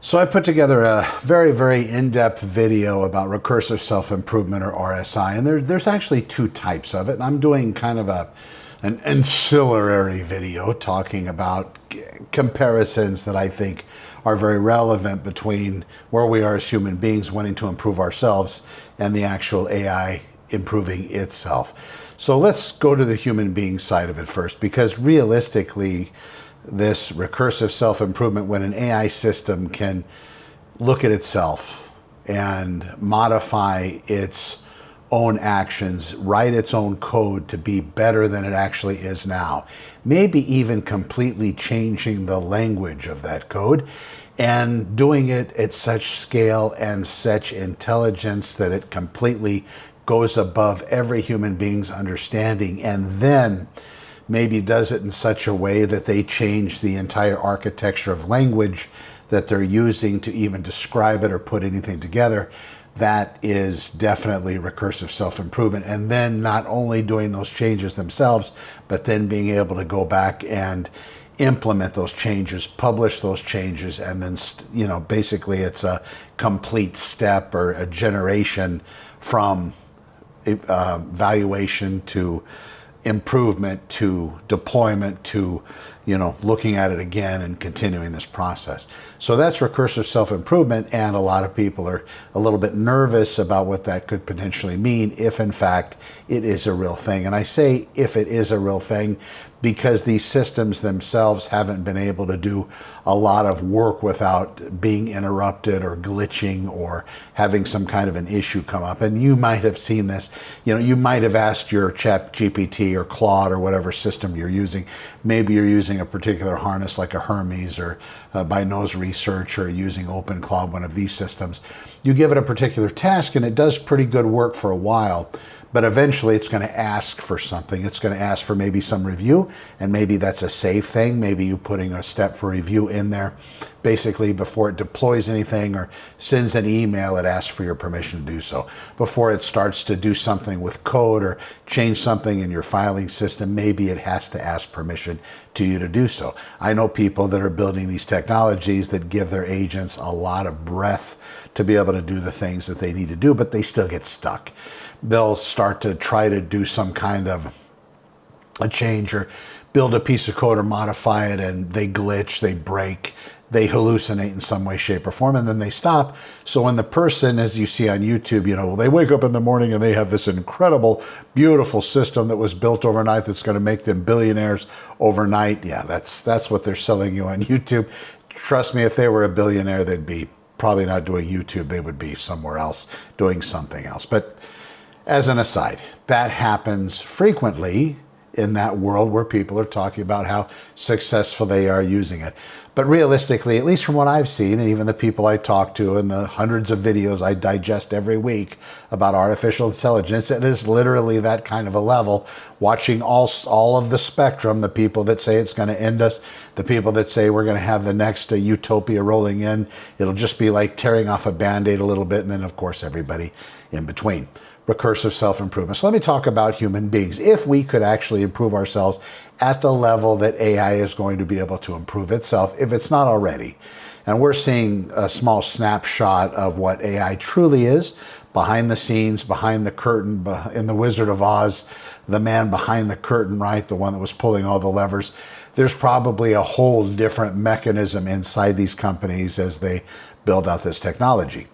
So I put together a very, very in-depth video about recursive self-improvement, or RSI, and there's actually two types of it. And I'm doing kind of an ancillary video talking about comparisons that I think are very relevant between where we are as human beings wanting to improve ourselves and the actual AI improving itself. So let's go to the human being side of it first, because realistically, this recursive self-improvement, when an AI system can look at itself and modify its own actions, write its own code to be better than it actually is now, maybe even completely changing the language of that code and doing it at such scale and such intelligence that it completely goes above every human being's understanding, and then maybe does it in such a way that they change the entire architecture of language that they're using to even describe it or put anything together. That is definitely recursive self-improvement. And then not only doing those changes themselves, but then being able to go back and implement those changes, publish those changes, and then, basically it's a complete step or a generation from valuation to improvement to deployment to looking at it again and continuing this process. So that's recursive self-improvement, and a lot of people are a little bit nervous about what that could potentially mean if in fact it is a real thing. And I say if it is a real thing because these systems themselves haven't been able to do a lot of work without being interrupted or glitching or having some kind of an issue come up. And you might have seen this, you might have asked your Chat GPT or Claude or whatever system you're using. Maybe you're using a particular harness like a Hermes or by Nose Research, or using OpenCloud, one of these systems. You give it a particular task and it does pretty good work for a while. But eventually it's going to ask for something. It's going to ask for maybe some review, and maybe that's a safe thing. Maybe you putting a step for review in there. Basically, before it deploys anything or sends an email, it asks for your permission to do so. Before it starts to do something with code or change something in your filing system, maybe it has to ask permission to you to do so. I know people that are building these technologies that give their agents a lot of breath to be able to do the things that they need to do, but they still get stuck. They'll start to try to do some kind of a change or build a piece of code or modify it, and they glitch, they break, they hallucinate in some way, shape, or form, and then they stop. So when the person, as you see on YouTube, they wake up in the morning and they have this incredible, beautiful system that was built overnight that's going to make them billionaires overnight. Yeah, that's what they're selling you on YouTube. Trust me, if they were a billionaire, they'd be probably not doing YouTube. They would be somewhere else doing something else. But as an aside, that happens frequently in that world where people are talking about how successful they are using it. But realistically, at least from what I've seen, and even the people I talk to and the hundreds of videos I digest every week about artificial intelligence, it is literally that kind of a level, watching all of the spectrum, the people that say it's going to end us, the people that say we're going to have the next utopia rolling in. It'll just be like tearing off a Band-Aid a little bit, and then, of course, everybody in between. Recursive self-improvement. So let me talk about human beings. If we could actually improve ourselves at the level that AI is going to be able to improve itself, if it's not already, and we're seeing a small snapshot of what AI truly is, behind the scenes, behind the curtain, in The Wizard of Oz, the man behind the curtain, right, the one that was pulling all the levers, there's probably a whole different mechanism inside these companies as they build out this technology.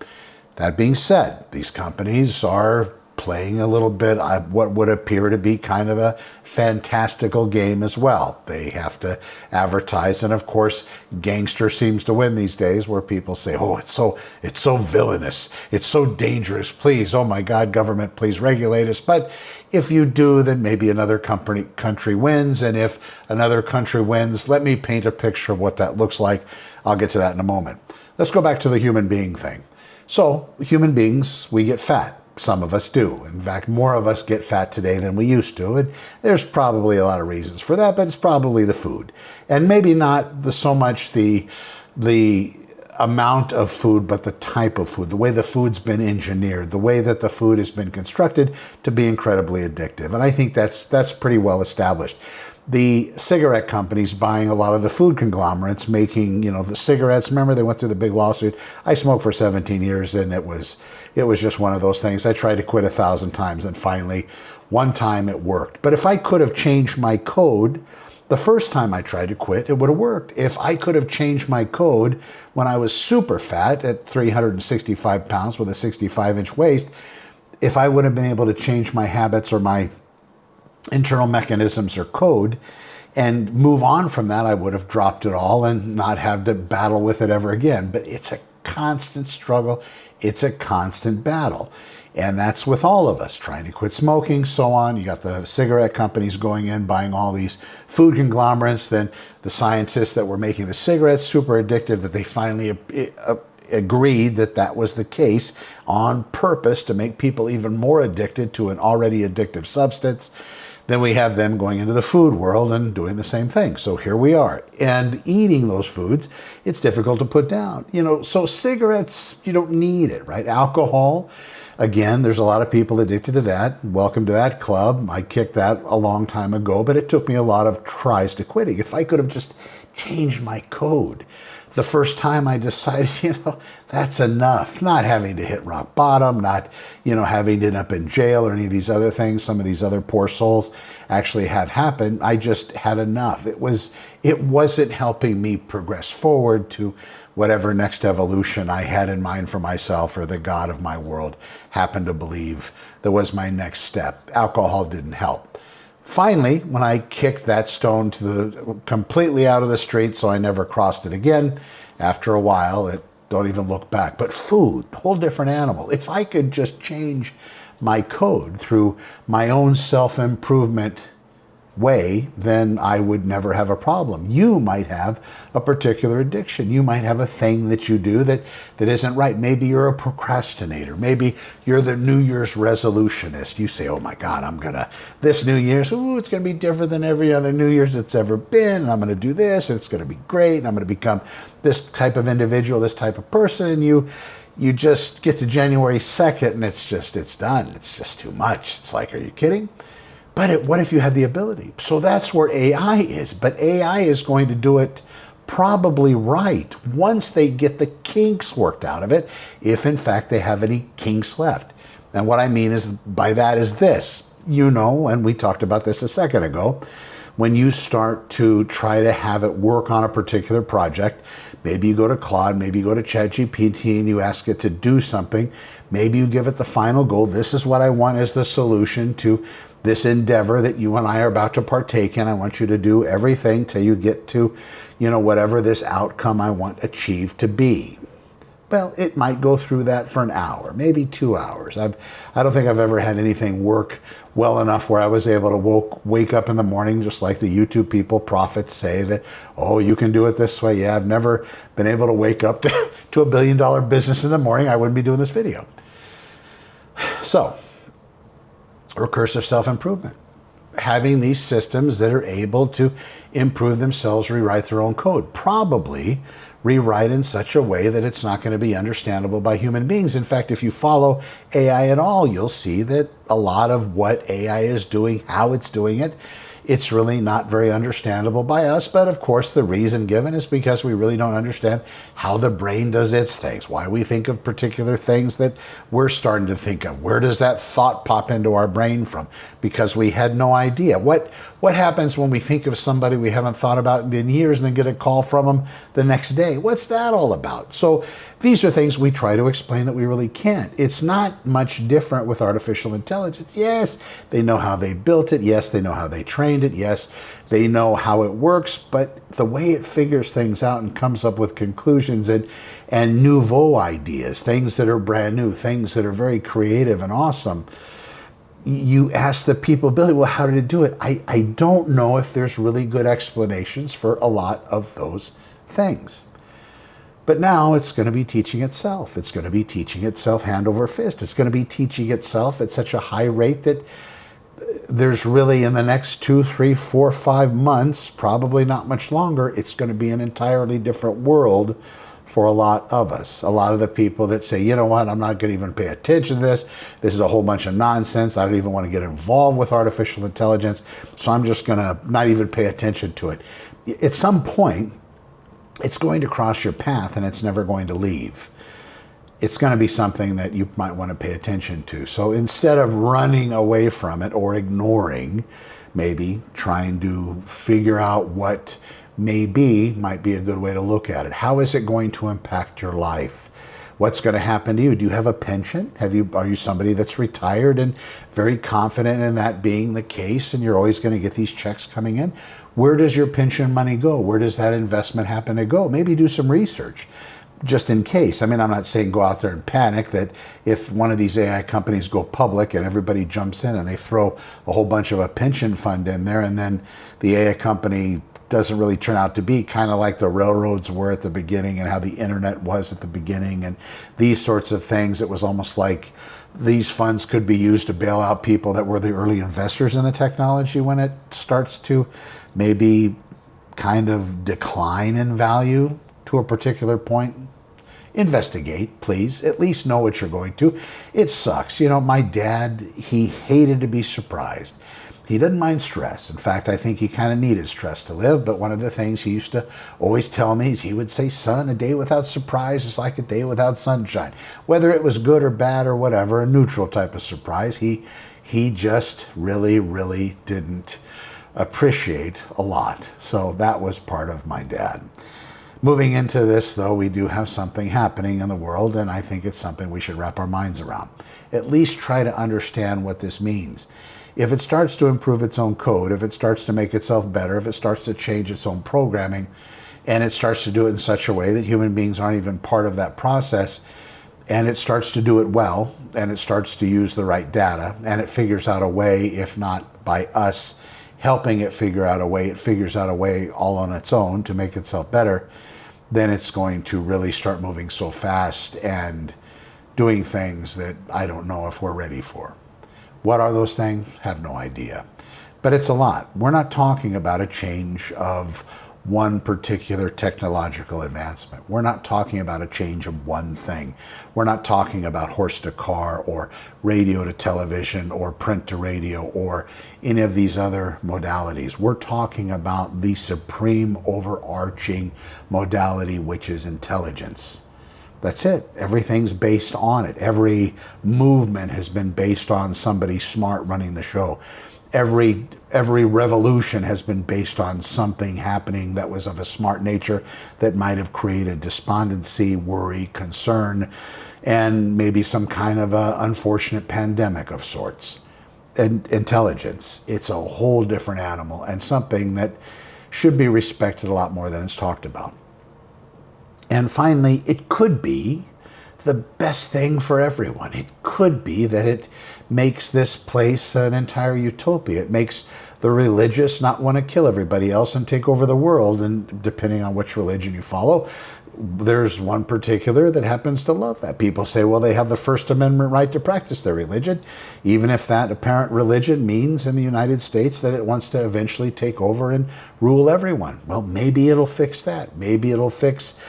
That being said, these companies are playing a little bit what would appear to be kind of a fantastical game as well. They have to advertise, and of course, gangster seems to win these days, where people say, "Oh, it's so villainous, it's so dangerous. Please, oh my God, government, please regulate us." But if you do, then maybe another country wins, and if another country wins, let me paint a picture of what that looks like. I'll get to that in a moment. Let's go back to the human being thing. So, human beings, we get fat. Some of us do. In fact, more of us get fat today than we used to. And there's probably a lot of reasons for that, but it's probably the food. And maybe not so much the amount of food, but the type of food, the way the food's been engineered, the way that the food has been constructed to be incredibly addictive. And I think that's pretty well established. The cigarette companies buying a lot of the food conglomerates, making, the cigarettes. Remember, they went through the big lawsuit. I smoked for 17 years, and it was just one of those things. I tried to quit 1,000 times, and finally, one time it worked. But if I could have changed my code the first time I tried to quit, it would have worked. If I could have changed my code when I was super fat at 365 pounds with a 65-inch waist, if I would have been able to change my habits or my internal mechanisms or code and move on from that, I would have dropped it all and not have to battle with it ever again. But it's a constant struggle. It's a constant battle. And that's with all of us, trying to quit smoking, so on. You got the cigarette companies going in, buying all these food conglomerates, then the scientists that were making the cigarettes super addictive, that they finally agreed that that was the case on purpose to make people even more addicted to an already addictive substance. Then we have them going into the food world and doing the same thing. So here we are. And eating those foods, it's difficult to put down. So cigarettes, you don't need it, right? Alcohol, again, there's a lot of people addicted to that. Welcome to that club. I kicked that a long time ago, but it took me a lot of tries to quitting. If I could have just changed my code the first time, I decided, that's enough. Not having to hit rock bottom, not, having to end up in jail or any of these other things. Some of these other poor souls actually have happened. I just had enough. It wasn't helping me progress forward to whatever next evolution I had in mind for myself, or the God of my world happened to believe that was my next step. Alcohol didn't help. Finally, when I kicked that stone completely out of the street, so I never crossed it again, after a while, don't even look back. But food, whole different animal. If I could just change my code through my own self-improvement way, then I would never have a problem. You might have a particular addiction. You might have a thing that you do that isn't right. Maybe you're a procrastinator. Maybe you're the New Year's resolutionist. You say, oh my God, this New Year's, it's going to be different than every other New Year's that's ever been. And I'm going to do this, and it's going to be great. And I'm going to become this type of individual, this type of person. And you just get to January 2nd, and it's done. It's just too much. It's like, are you kidding? But what if you had the ability? So that's where AI is. But AI is going to do it probably right once they get the kinks worked out of it, if in fact they have any kinks left. And what I mean by that is this, and we talked about this a second ago, when you start to try to have it work on a particular project, maybe you go to Claude, maybe you go to ChatGPT and you ask it to do something, maybe you give it the final goal, this is what I want as the solution to this endeavor that you and I are about to partake in. I want you to do everything till you get to, whatever this outcome I want achieved to be. Well, it might go through that for an hour, maybe 2 hours. I don't think I've ever had anything work well enough where I was able to wake up in the morning, just like the YouTube people, prophets say that, oh, you can do it this way. Yeah, I've never been able to wake up to $1 billion business in the morning. I wouldn't be doing this video. So, recursive self-improvement. Having these systems that are able to improve themselves, rewrite their own code. Probably rewrite in such a way that it's not going to be understandable by human beings. In fact, if you follow AI at all, you'll see that a lot of what AI is doing, how it's doing it, it's really not very understandable by us. But of course, the reason given is because we really don't understand how the brain does its things, why we think of particular things that we're starting to think of. Where does that thought pop into our brain from? Because we had no idea. What happens when we think of somebody we haven't thought about in years and then get a call from them the next day? What's that all about? So these are things we try to explain that we really can't. It's not much different with artificial intelligence. Yes, they know how they built it. Yes, they know how they trained it. Yes, they know how it works. But the way it figures things out and comes up with conclusions and nouveau ideas, things that are brand new, things that are very creative and awesome, you ask the people, Billy, well, how did it do it? I don't know if there's really good explanations for a lot of those things. But now it's going to be teaching itself. It's going to be teaching itself hand over fist. It's going to be teaching itself at such a high rate that there's really, in the next 2, 3, 4, 5 months, probably not much longer, it's going to be an entirely different world for a lot of us. A lot of the people that say, you know what, I'm not going to even pay attention to this. This is a whole bunch of nonsense. I don't even want to get involved with artificial intelligence, so I'm just going to not even pay attention to it. At some point, it's going to cross your path and it's never going to leave. It's going to be something that you might want to pay attention to. So instead of running away from it or ignoring, maybe trying to figure out what might be a good way to look at it. How is it going to impact your life? What's going to happen to you? Do you have a pension? Are you somebody that's retired and very confident in that being the case, and you're always going to get these checks coming in? Where does your pension money go? Where does that investment happen to go? Maybe do some research just in case. I mean, I'm not saying go out there and panic that if one of these AI companies go public and everybody jumps in and they throw a whole bunch of a pension fund in there, and then the AI company doesn't really turn out to be kind of like the railroads were at the beginning and how the internet was at the beginning and these sorts of things. It was almost like these funds could be used to bail out people that were the early investors in the technology when it starts to maybe kind of decline in value to a particular point. Investigate, please. At least know what you're going to. It sucks. You know, my dad, he hated to be surprised. He didn't mind stress. In fact, I think he kind of needed stress to live. But one of the things he used to always tell me is he would say, son, a day without surprise is like a day without sunshine. Whether it was good or bad or whatever, a neutral type of surprise, he just really, really didn't appreciate a lot. So that was part of my dad. Moving into this, though, we do have something happening in the world, and I think it's something we should wrap our minds around. At least try to understand what this means. If it starts to improve its own code, if it starts to make itself better, if it starts to change its own programming, and it starts to do it in such a way that human beings aren't even part of that process, and it starts to do it well, and it starts to use the right data, and it figures out a way, if not by us helping it figure out a way, it figures out a way all on its own to make itself better, then it's going to really start moving so fast and doing things that I don't know if we're ready for. What are those things? Have no idea. But it's a lot. We're not talking about a change of one particular technological advancement. We're not talking about a change of one thing. We're not talking about horse to car or radio to television or print to radio or any of these other modalities. We're talking about the supreme overarching modality, which is intelligence. That's it. Everything's based on it. Every movement has been based on somebody smart running the show. Every revolution has been based on something happening that was of a smart nature that might have created despondency, worry, concern, and maybe some kind of a unfortunate pandemic of sorts. And intelligence, it's a whole different animal and something that should be respected a lot more than it's talked about. And finally, it could be the best thing for everyone. It could be that it makes this place an entire utopia. It makes the religious not want to kill everybody else and take over the world. And depending on which religion you follow, there's one particular that happens to love that. People say, well, they have the First Amendment right to practice their religion, even if that apparent religion means in the United States that it wants to eventually take over and rule everyone. Well, maybe it'll fix that. Maybe it'll fix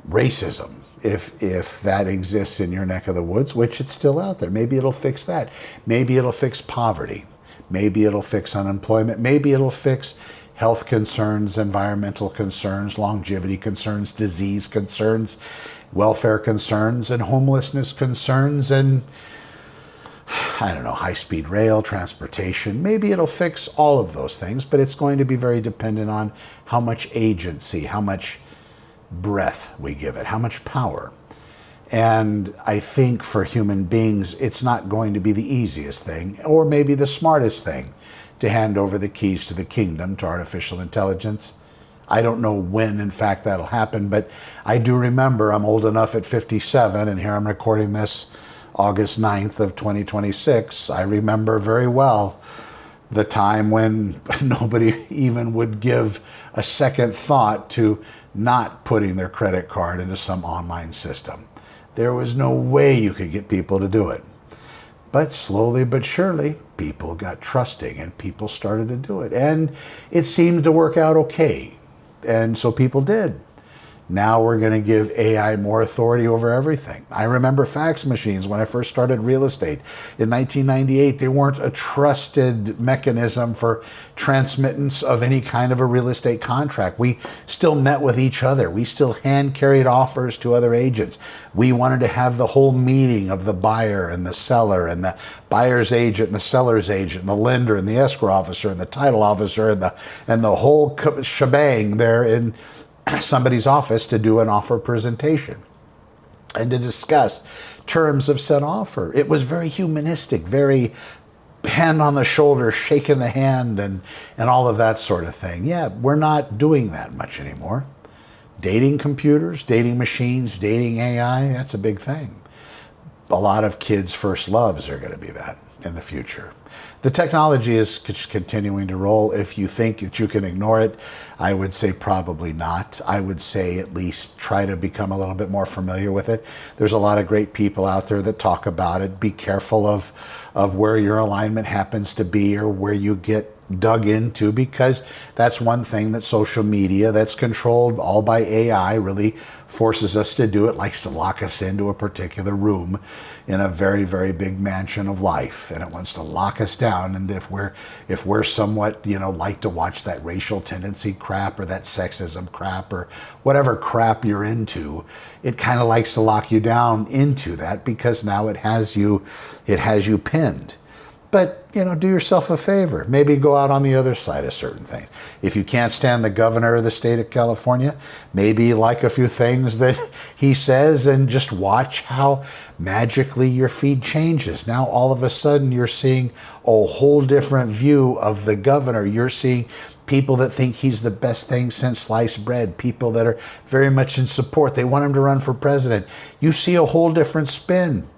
racism, if that exists in your neck of the woods, which it's still out there. Maybe it'll fix that. Maybe it'll fix poverty. Maybe it'll fix unemployment. Maybe it'll fix health concerns, environmental concerns, longevity concerns, disease concerns, welfare concerns, and homelessness concerns, and I don't know, high-speed rail, transportation. Maybe it'll fix all of those things, but it's going to be very dependent on how much agency, how much breath we give it, how much power. And I think for human beings, it's not going to be the easiest thing, or maybe the smartest thing, to hand over the keys to the kingdom to artificial intelligence. I don't know when, in fact, that'll happen, but I do remember, I'm old enough at 57, and here I'm recording this August 9th of 2026. I remember very well the time when nobody even would give a second thought to not putting their credit card into some online system. There was no way you could get people to do it. But slowly but surely, people got trusting and people started to do it. And it seemed to work out okay. And so people did. Now we're going to give AI more authority over everything. I remember fax machines when I first started real estate. In 1998, they weren't a trusted mechanism for transmittance of any kind of a real estate contract. We still met with each other. We still hand carried offers to other agents. We wanted to have the whole meeting of the buyer and the seller and the buyer's agent and the seller's agent and the lender and the escrow officer and the title officer and the whole shebang there in somebody's office to do an offer presentation and to discuss terms of said offer. It was very humanistic, very hand on the shoulder, shaking the hand and all of that sort of thing. Yeah, we're not doing that much anymore. Dating computers, dating machines, dating AI, that's a big thing. A lot of kids' first loves are going to be that in the future. The technology is continuing to roll. If you think that you can ignore it, I would say probably not. I would say at least try to become a little bit more familiar with it. There's a lot of great people out there that talk about it. Be careful of where your alignment happens to be or where you get dug into, because that's one thing that social media that's controlled all by AI really forces us to do. It likes to lock us into a particular room in a very, very big mansion of life, and it wants to lock us down. And if we're somewhat, like to watch that racial tendency crap or that sexism crap or whatever crap you're into, it kind of likes to lock you down into that because now it has you pinned. But, do yourself a favor. Maybe go out on the other side of certain things. If you can't stand the governor of the state of California, maybe like a few things that he says and just watch how magically your feed changes. Now, all of a sudden, you're seeing a whole different view of the governor. You're seeing people that think he's the best thing since sliced bread, people that are very much in support. They want him to run for president. You see a whole different spin.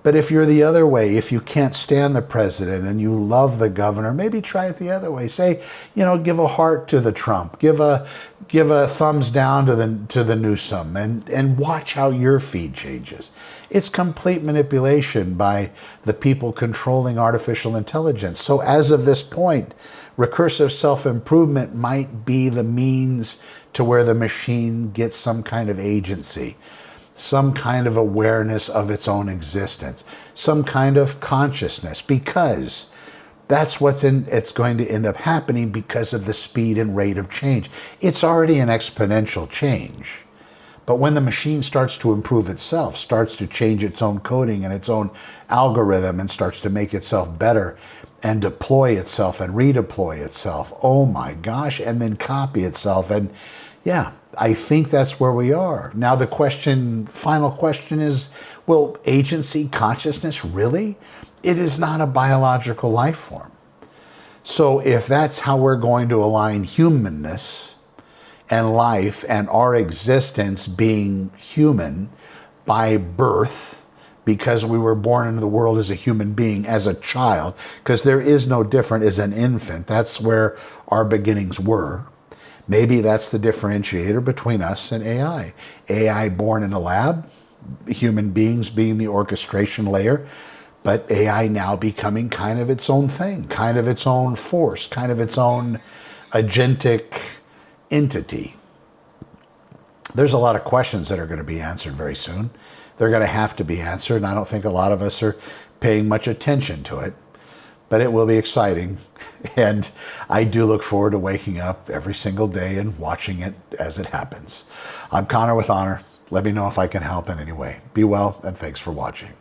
But if you're the other way, if you can't stand the president and you love the governor, maybe try it the other way. Say, give a heart to the Trump, give a thumbs down to the Newsom, and watch how your feed changes. It's complete manipulation by the people controlling artificial intelligence. So as of this point, recursive self-improvement might be the means to where the machine gets some kind of agency, some kind of awareness of its own existence, some kind of consciousness, because that's it's going to end up happening because of the speed and rate of change. It's already an exponential change. But when the machine starts to improve itself, starts to change its own coding and its own algorithm and starts to make itself better and deploy itself and redeploy itself, oh my gosh, and then copy itself. And yeah, I think that's where we are. Now the final question is, will agency consciousness really? It is not a biological life form. So if that's how we're going to align humanness and life and our existence being human by birth, because we were born into the world as a human being, as a child, because there is no different as an infant. That's where our beginnings were. Maybe that's the differentiator between us and AI. AI born in a lab, human beings being the orchestration layer, but AI now becoming kind of its own thing, kind of its own force, kind of its own agentic entity. There's a lot of questions that are going to be answered very soon. They're going to have to be answered, and I don't think a lot of us are paying much attention to it. But it will be exciting, and I do look forward to waking up every single day and watching it as it happens. I'm Connor with Honor. Let me know if I can help in any way. Be well, and thanks for watching.